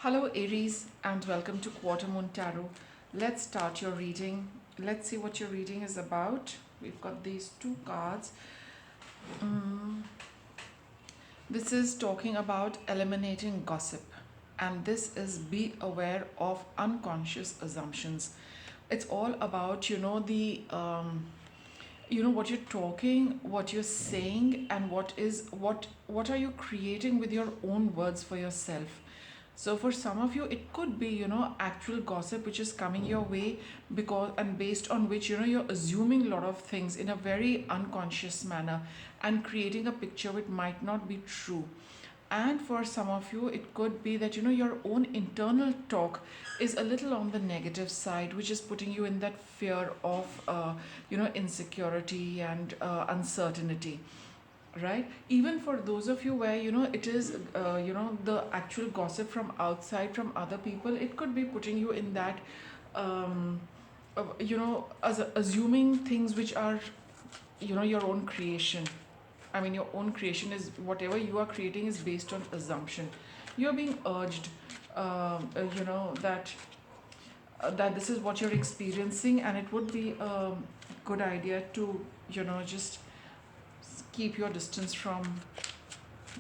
Hello, Aries, and welcome to Quarter Moon Tarot. Let's start your reading. Let's see what your reading is about. We've got these two cards. Mm, this is talking about eliminating gossip, and this is be aware of unconscious assumptions. It's all about, what you're talking, what you're saying, and what are you creating with your own words for yourself. So for some of you, it could be, actual gossip which is coming your way because and based on which, you're assuming a lot of things in a very unconscious manner and creating a picture which might not be true. And for some of you, it could be that, your own internal talk is a little on the negative side, which is putting you in that fear of, insecurity and uncertainty, right? Even for those of you where it is the actual gossip from outside, from other people, it could be putting you in that as assuming things which are your own creation. I mean, your own creation is whatever you are creating is based on assumption. You're being urged that this is what you're experiencing, and it would be a good idea to just keep your distance from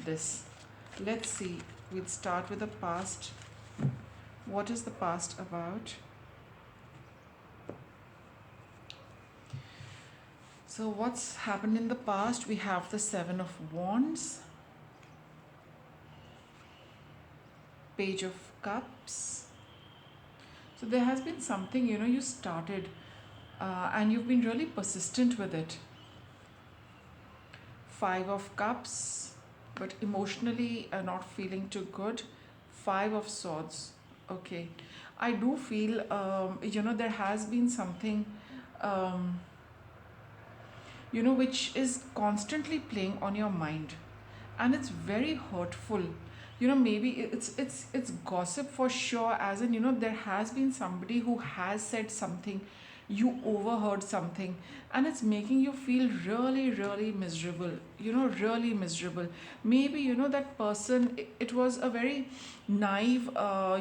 this. Let's see. We'll start with the past. What is the past about? So, what's happened in the past? We have the Seven of Wands, Page of Cups. So, there has been something you started and you've been really persistent with it. Five of Cups, but emotionally not feeling too good. Five of Swords. Okay, I do feel there has been something which is constantly playing on your mind, and it's very hurtful. Maybe it's gossip for sure, as in there has been somebody who has said something, you overheard something, and it's making you feel really really miserable, really miserable. Maybe that person, it was a very naive uh,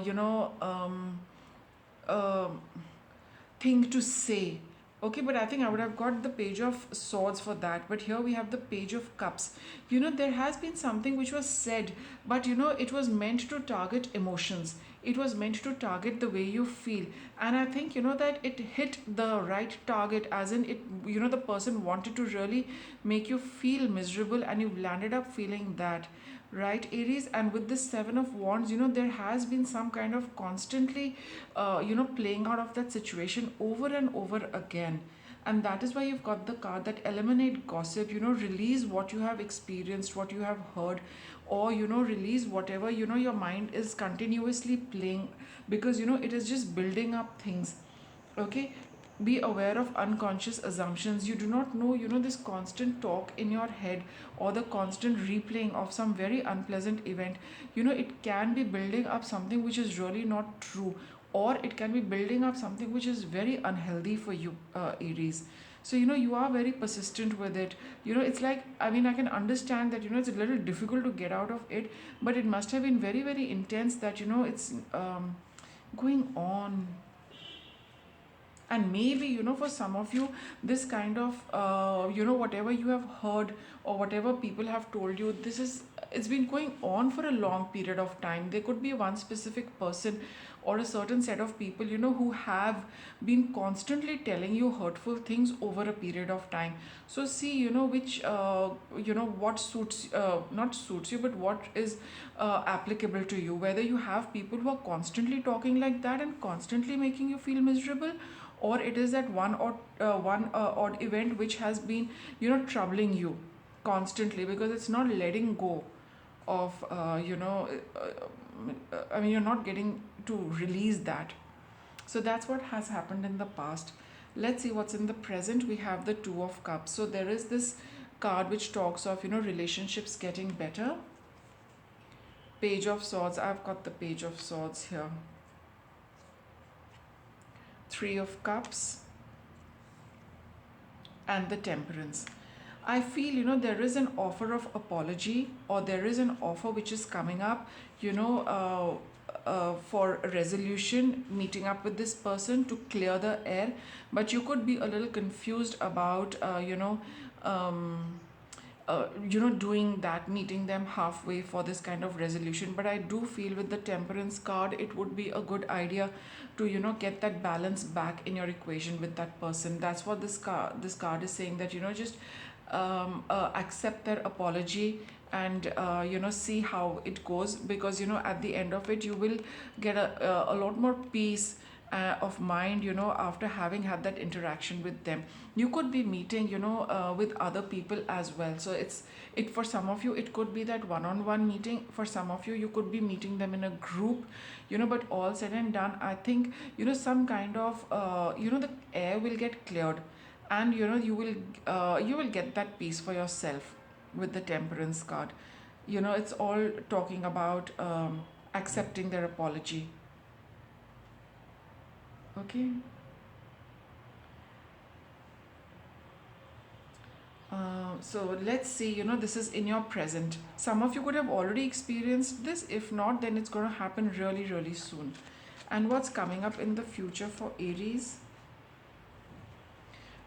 thing to say. Okay, but I think I would have got the Page of Swords for that. But here we have the Page of Cups. There has been something which was said, but it was meant to target emotions. It was meant to target the way you feel. And I think, that it hit the right target, as in it, the person wanted to really make you feel miserable, and you landed up feeling that. Right, Aries? And with this Seven of Wands, there has been some kind of constantly playing out of that situation over and over again. And that is why you've got the card that eliminate gossip, release what you have experienced, what you have heard, or release whatever your mind is continuously playing, because it is just building up things. Okay, be aware of unconscious assumptions. You do not know, this constant talk in your head, or the constant replaying of some very unpleasant event, it can be building up something which is really not true, or it can be building up something which is very unhealthy for you, Aries. So you are very persistent with it. It's like, I mean, I can understand that it's a little difficult to get out of it, but it must have been very very intense that it's going on. And maybe for some of you, this kind of whatever you have heard, or whatever people have told you, it's been going on for a long period of time. There could be one specific person or a certain set of people who have been constantly telling you hurtful things over a period of time. So see, which what suits, not suits you, but what is applicable to you, whether you have people who are constantly talking like that and constantly making you feel miserable, or it is that one odd event which has been troubling you constantly, because it's not letting go of I mean, you're not getting to release that. So that's what has happened in the past. Let's see what's in the present. We have the Two of Cups. So there is this card which talks of relationships getting better. Page of Swords. I've got the Page of Swords here. Three of Cups and the Temperance. I feel there is an offer of apology, or there is an offer which is coming up for a resolution, meeting up with this person to clear the air, but you could be a little confused about, doing that, meeting them halfway for this kind of resolution. But I do feel with the temperance card, it would be a good idea to get that balance back in your equation with that person. That's what this card is saying, that just accept their apology, and see how it goes, because at the end of it you will get a lot more peace of mind, after having had that interaction with them. You could be meeting with other people as well. So it for some of you it could be that one-on-one meeting. For some of you, you could be meeting them in a group, but all said and done, I think some kind of the air will get cleared, and you will get that peace for yourself with the temperance card. It's all talking about accepting their apology. Okay. So let's see, this is in your present. Some of you could have already experienced this. If not, then it's going to happen really, really soon. And what's coming up in the future for Aries?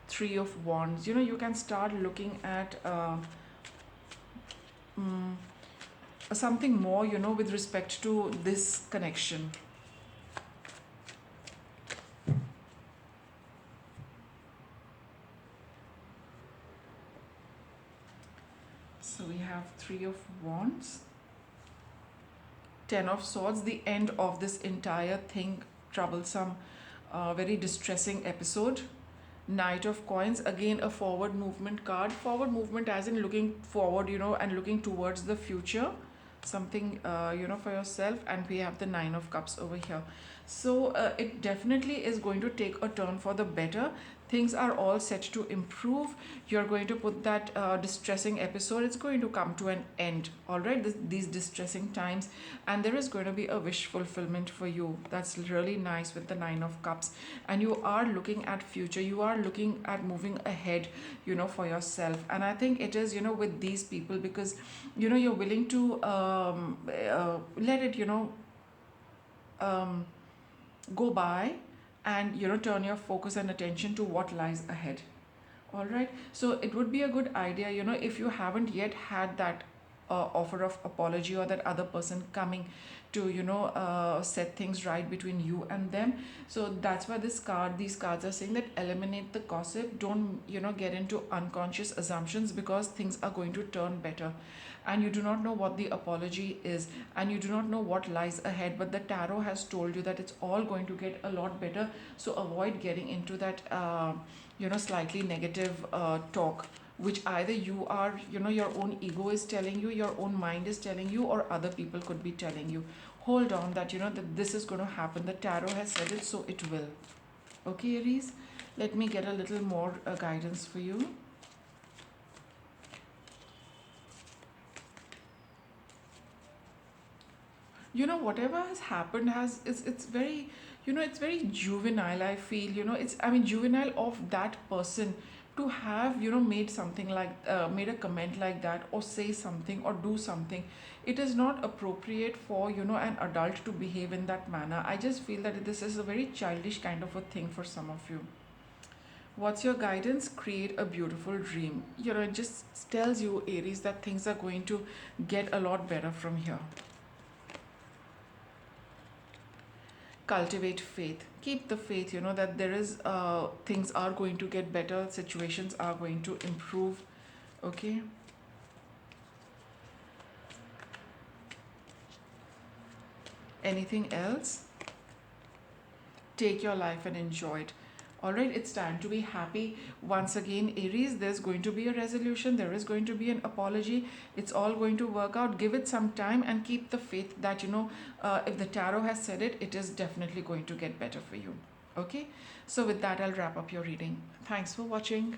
Three of Wands. You can start looking at mm, something more, with respect to this connection. So we have Three of Wands, Ten of Swords, the end of this entire thing, troublesome, very distressing episode. Knight of Coins, again a forward movement card. Forward movement as in looking forward, and looking towards the future. Something, for yourself. And we have the Nine of Cups over here. So it definitely is going to take a turn for the better. Things are all set to improve. You're going to put that distressing episode, it's going to come to an end. All right, these distressing times, and there is going to be a wish fulfillment for you. That's really nice with the Nine of Cups. And you are looking at future, you are looking at moving ahead, for yourself. And I think it is, with these people, because you're willing to let it go by, and turn your focus and attention to what lies ahead. All right, so it would be a good idea, if you haven't yet had that offer of apology, or that other person coming to set things right between you and them. So that's why these cards are saying that eliminate the gossip. Don't get into unconscious assumptions, because things are going to turn better. And you do not know what the apology is, and you do not know what lies ahead, but the tarot has told you that it's all going to get a lot better. So avoid getting into that slightly negative talk, which either you are, your own ego is telling you, your own mind is telling you, or other people could be telling you. Hold on, that that this is going to happen. The tarot has said it, so it will. Okay, Aries, let me get a little more guidance for you. Whatever has happened it's very, it's very juvenile, I feel. Juvenile of that person to have made something like made a comment like that, or say something, or do something. It is not appropriate for an adult to behave in that manner. I just feel that this is a very childish kind of a thing for some of you. What's your guidance? Create a beautiful dream. It just tells you, Aries, that things are going to get a lot better from here. Cultivate faith. Keep the faith, that there is things are going to get better, situations are going to improve. Okay. Anything else? Take your life and enjoy it. All right, it's time to be happy. Once again, Aries, there's going to be a resolution. There is going to be an apology. It's all going to work out. Give it some time and keep the faith that, if the tarot has said it, it is definitely going to get better for you. Okay, so with that, I'll wrap up your reading. Thanks for watching.